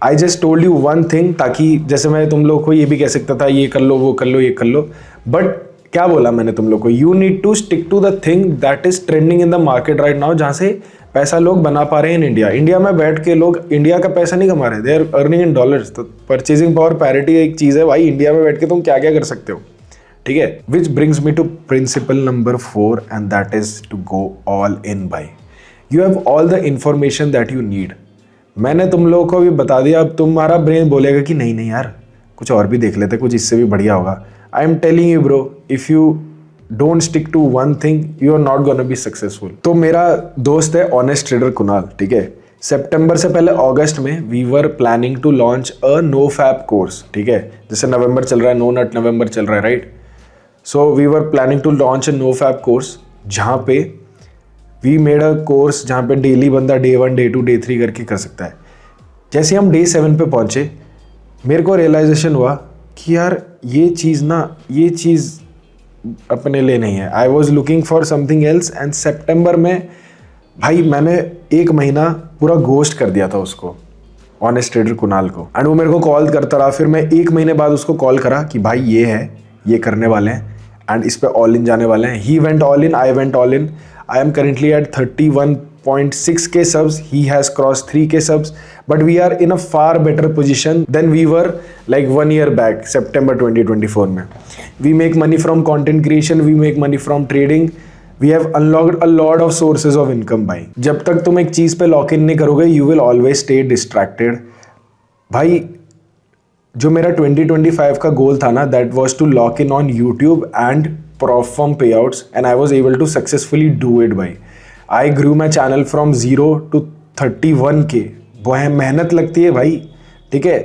I just told you one thing, ताकि जैसे मैं तुम लोग को ये भी कह सकता था ये कर लो, वो कर लो, ये कर लो, बट क्या बोला मैंने तुम लोग को, you need to stick to the thing that is trending in the market right now, जहाँ से पैसा लोग बना पा रहे हैं इन इंडिया। इंडिया में बैठ के लोग इंडिया का पैसा नहीं कमा रहे, they are earning in dollars. तो परचेजिंग पावर पैरिटी एक चीज़ है भाई, इंडिया में बैठ के तुम क्या क्या कर सकते हो, ठीक है। Which brings me to principle number 4 and that is to go all in भाई। You have all the information that you need. मैंने तुम लोगों को भी बता दिया, अब तुम्हारा ब्रेन बोलेगा कि नहीं नहीं यार कुछ और भी देख लेते, कुछ इससे भी बढ़िया होगा। I am telling you bro, if you don't stick to one thing you are not gonna be successful. तो मेरा दोस्त है ऑनेस्ट ट्रेडर कुणाल, ठीक है। सितंबर से पहले अगस्त में we were planning to launch a no fap course, ठीक है। जैसे नवंबर चल रहा है, नो नट नवंबर चल रहा है, right. So we were planning to launch a no fap course, जहाँ पे वी मेड अ कोर्स जहाँ पे डेली बंदा डे 1 डे 2 डे 3 करके कर सकता है। जैसे हम डे 7 पे पहुँचे, मेरे को रियलाइजेशन हुआ कि यार ये चीज़ अपने लिए नहीं है। I was looking for something else and September में भाई मैंने 1 महीना पूरा गोस्ट कर दिया था उसको, ऑनेस्ट ट्रेडर कुणाल को। एंड वो मेरे को कॉल करता रहा, फिर मैं 1 महीने बाद उसको कॉल करा कि भाई ये है, ये करने वाले हैं एंड इस पे ऑल इन जाने वाले हैं। He went all in, I went all in. I am currently eight 31.6K subs, he has crossed 3K subs, but we are in a far better position than we were like 1 year back, September 2024 में। We make money from content creation, we make money from trading, we have unlocked a lot of sources of income भाई। जब तक तुम एक चीज़ पे lock in नहीं करोगे you will always stay distracted। भाई जो मेरा 2025 का गोल था ना, that was to lock in on YouTube and prop firm payouts and I was able to successfully do it भाई। I grew my channel from 0 to 31K। वह मेहनत लगती है भाई, ठीक है।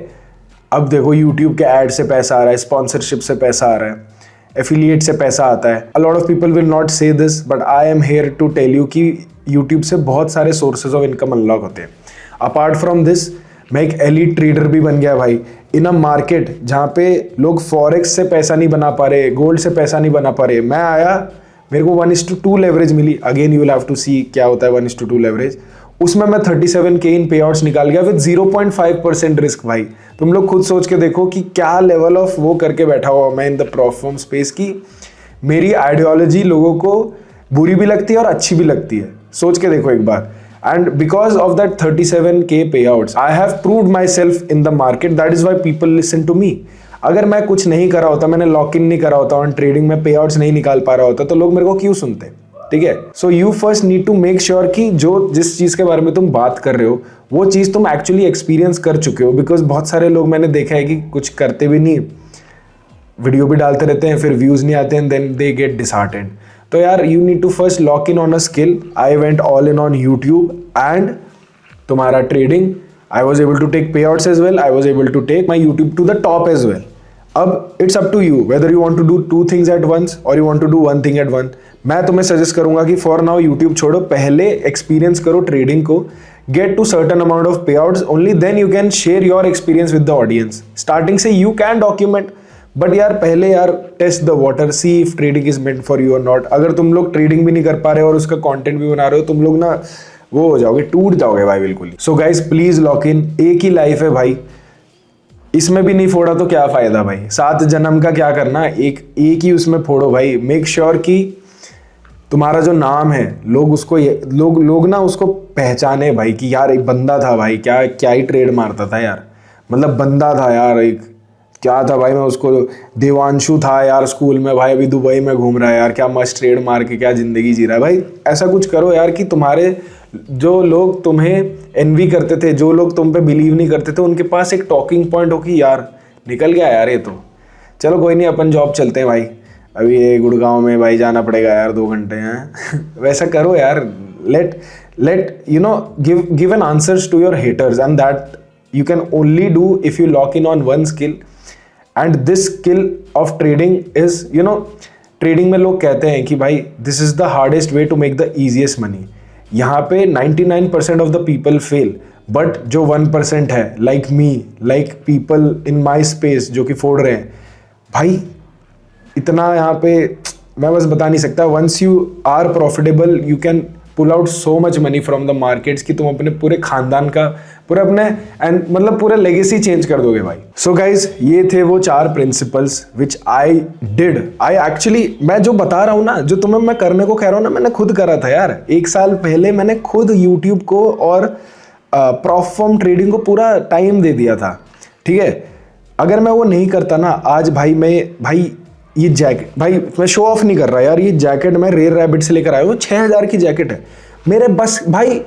अब देखो YouTube के ऐड से पैसा आ रहा है, स्पॉन्सरशिप से पैसा आ रहा है, एफिलिएट से पैसा आता है। A lot of people will not say this but I am here to tell you कि YouTube से बहुत सारे sources of income unlock होते हैं। Apart from this, मैं एक एलीट ट्रेडर भी बन गया भाई इन अ मार्केट जहाँ पे लोग फॉरेक्स से पैसा नहीं बना पा रहे, गोल्ड से पैसा नहीं बना पा रहे। मैं आया, मेरे को 1:2 लेवरेज मिली। Again you will have to see क्या होता है 1:2 लेवरेज। उसमें मैं 37K इन पे आउट्स निकाल गया विद 0.5% रिस्क भाई। तुम लोग खुद सोच के देखो कि क्या लेवल ऑफ वो करके बैठा हुआ मैं in the prop firm space की। मेरी आइडियोलॉजी लोगों को बुरी भी लगती है और अच्छी भी लगती है, सोच के देखो एक बार। And because of that 37K payouts I have proved myself in the market, that is why people listen to me. अगर मैं कुछ नहीं करा होता, मैंने लॉक इन नहीं करा होता ऑन ट्रेडिंग में, पे आउट्स नहीं निकाल पा रहा होता, तो लोग मेरे को क्यों सुनते, ठीक है। So you first need to make sure कि जो जिस चीज़ के बारे में तुम बात कर रहे हो वो चीज़ तुम एक्चुअली एक्सपीरियंस कर चुके हो। बिकॉज बहुत सारे लोग मैंने देखा है कि कुछ करते भी नहीं, वीडियो भी डालते रहते हैं, फिर व्यूज़ नहीं आते हैं, देन दे गेट डिसहार्टेंड। तो यार you need to first lock in on a skill. I went all in on YouTube and तुम्हारा trading, I was able to take payouts as well. I was able to take my YouTube to the top as well. अब it's up to you whether you want to do 2 things at once or you want to do 1 thing at once. मैं तुम्हें suggest करूंगा कि for now YouTube छोड़ो, पहले experience करो trading को, get to certain amount of payouts, only then you can share your experience with the audience. Starting से you can document, but यार पहले यार test the water, see if trading is meant for you और not. अगर तुम लोग trading भी नहीं कर पा रहे और उसका कंटेंट भी बना रहे हो, तुम लोग ना वो हो जाओगे, टूट जाओगे भाई बिल्कुल ही। So guys please lock in, एक ही लाइफ है भाई, इसमें भी नहीं फोड़ा तो क्या फायदा भाई। 7 जन्म का क्या करना, एक ही उसमें फोड़ो भाई। मेक श्योर कि तुम्हारा जो नाम है लोग उसको लोग ना उसको पहचाने भाई कि यार एक बंदा था भाई, क्या ही ट्रेड मारता था यार, मतलब बंदा था यार, एक क्या था भाई, मैं उसको देवांशु था यार स्कूल में भाई, अभी दुबई में घूम रहा है यार, क्या मस्त ट्रेड मार के क्या ज़िंदगी जी रहा है भाई। ऐसा कुछ करो यार कि तुम्हारे जो लोग तुम्हें एनवी करते थे, जो लोग तुम पे बिलीव नहीं करते थे, उनके पास एक टॉकिंग पॉइंट हो कि यार निकल गया यार ये तो, चलो कोई नहीं अपन जॉब चलते हैं भाई, अभी ये गुड़गांव में भाई जाना पड़ेगा यार 2 घंटे हैं वैसा करो यार। Let you know give an answers to your haters and that you can only do if you lock in on one skill. And this skill of trading is, you know, trading में लोग कहते हैं कि भाई this is the hardest way to make the easiest money. यहाँ पे 99% of the people fail, but जो 1% है like me, like people in my space जो कि फोड़ रहे हैं भाई, इतना यहाँ पे मैं बस बता नहीं सकता। once you are profitable you can pull out so much money from the markets कि तुम अपने पूरे खानदान का पूरे अपने एंड मतलब पूरे लेगेसी चेंज कर दोगे भाई। सो गाइज ये थे वो 4 principles which I did. I actually मैं जो बता रहा हूँ ना, जो तुम्हें मैं करने को कह रहा हूँ ना, मैंने खुद करा था यार। 1 साल पहले मैंने खुद यूट्यूब को और प्रॉप फॉर्म ट्रेडिंग को पूरा टाइम दे दिया था, ठीक है। अगर मैं वो नहीं करता ना आज भाई ये जैकेट, भाई मैं शो ऑफ नहीं कर रहा यार, ये जैकेट मैं रेयर रैबिट से लेकर आया हूँ, 6000 की जैकेट है मेरे। बस भाई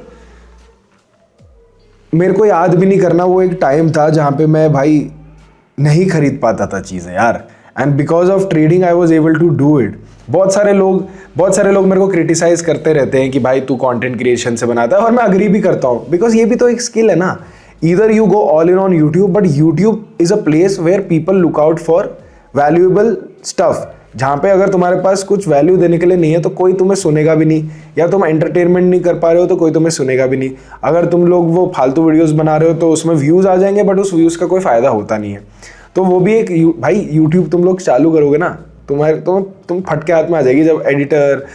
मेरे को याद भी नहीं करना, वो एक टाइम था जहाँ पे मैं भाई नहीं खरीद पाता था चीज़ें यार, and because of trading I was able to do it. बहुत सारे लोग मेरे को क्रिटिसाइज करते रहते हैं कि भाई तू कंटेंट क्रिएशन से बनाता है, और मैं अग्री भी करता हूँ, बिकॉज ये भी तो एक स्किल है ना। Either you go all in on YouTube, but YouTube is a place where people look out for valuable stuff, जहाँ पे अगर तुम्हारे पास कुछ वैल्यू देने के लिए नहीं है तो कोई तुम्हें सुनेगा भी नहीं, या तुम एंटरटेनमेंट नहीं कर पा रहे हो तो कोई तुम्हें सुनेगा भी नहीं। अगर तुम लोग वो फालतू वीडियोस बना रहे हो तो उसमें व्यूज़ आ जाएंगे, बट उस व्यूज़ का कोई फ़ायदा होता नहीं है। तो वो भी एक भाई यूट्यूब तुम लोग चालू करोगे ना, तुम फटके हाथ में आ जाएगी, जब editor,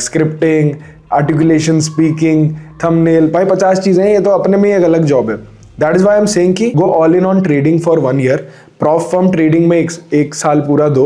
scripting, articulation, speaking, thumbnail, भाई 50 चीज़ें हैं, ये तो अपने में एक अलग जॉब है। That is why I am saying कि go all in on trading for 1 year, prop firm trading में एक साल पूरा दो।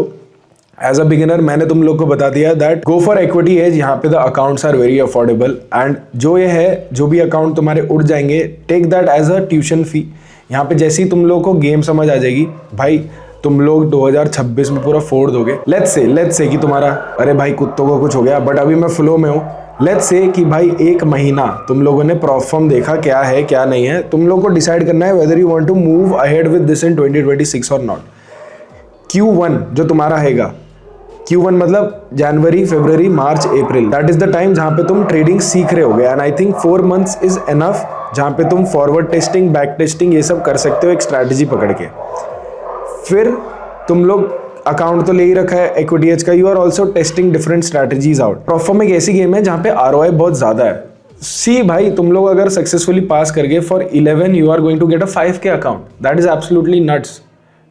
एज अ बिगिनर मैंने तुम लोग को बता दिया that go for Equity Edge, यहाँ पे the accounts are very affordable, and जो भी अकाउंट तुम्हारे उड़ जाएंगे, take that as a tuition fee. यहाँ पे जैसे ही तुम लोग को गेम समझ आ जाएगी भाई, तुम लोग 2026 में पूरा फोड़ दोगे। लेट्स से कि तुम्हारा, अरे भाई कुत्तों को कुछ हो गया, बट अभी मैं फ्लो में हूँ। लेट्स से कि भाई 1 महीना तुम लोगों ने प्रॉप फॉर्म देखा, क्या है क्या नहीं है, तुम लोग को डिसाइड करना है whether you want to move ahead with this in 2026 और नॉट। Q1 जो तुम्हारा हैगा, Q1 मतलब जनवरी, फरवरी, मार्च, अप्रैल, दैट इज द टाइम जहाँ पे तुम ट्रेडिंग सीख रहे होगे, and I think 4 months is enough, जहाँ पे तुम फॉरवर्ड टेस्टिंग, बैक टेस्टिंग ये सब कर सकते हो एक स्ट्रैटेजी पकड़ के। फिर तुम लोग अकाउंट तो ले ही रखा है इक्विटी एज का, you are also testing different strategies out. Prop firm एक ऐसी गेम है जहाँ पे ROI बहुत ज़्यादा है। सी भाई तुम लोग अगर सक्सेसफुली पास कर गए, for 11 you are going to get a 5K account, that is absolutely nuts,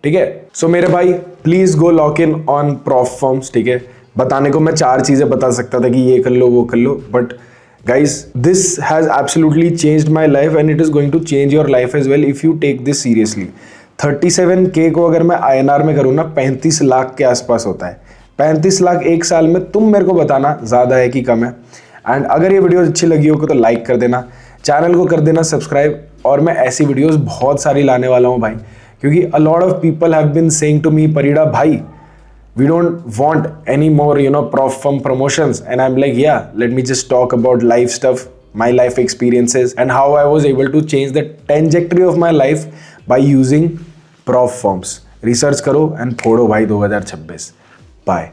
ठीक है। सो मेरे भाई please go lock in on prop firms, ठीक है। बताने को मैं 4 चीज़ें बता सकता था कि ये कर लो वो कर लो, but guys this has absolutely changed my life, and it is going to change your life as well if you take this seriously. 37K को अगर मैं INR में करूँ ना, 35 लाख के आसपास होता है। 35 लाख 1 साल में, तुम मेरे को बताना ज़्यादा है कि कम है। एंड अगर ये वीडियो अच्छी लगी हो तो लाइक कर देना, चैनल को कर देना सब्सक्राइब, और मैं ऐसी वीडियोस बहुत सारी लाने वाला हूँ भाई, क्योंकि a lot of people have been saying to me, Parida भाई we don't want any more prop firm promotions, and I'm like, yeah, let me just talk about life stuff, my life experiences, and how I was able to change the trajectory of my life by using prop firms. Research करो and फोड़ो भाई 2026. Bye.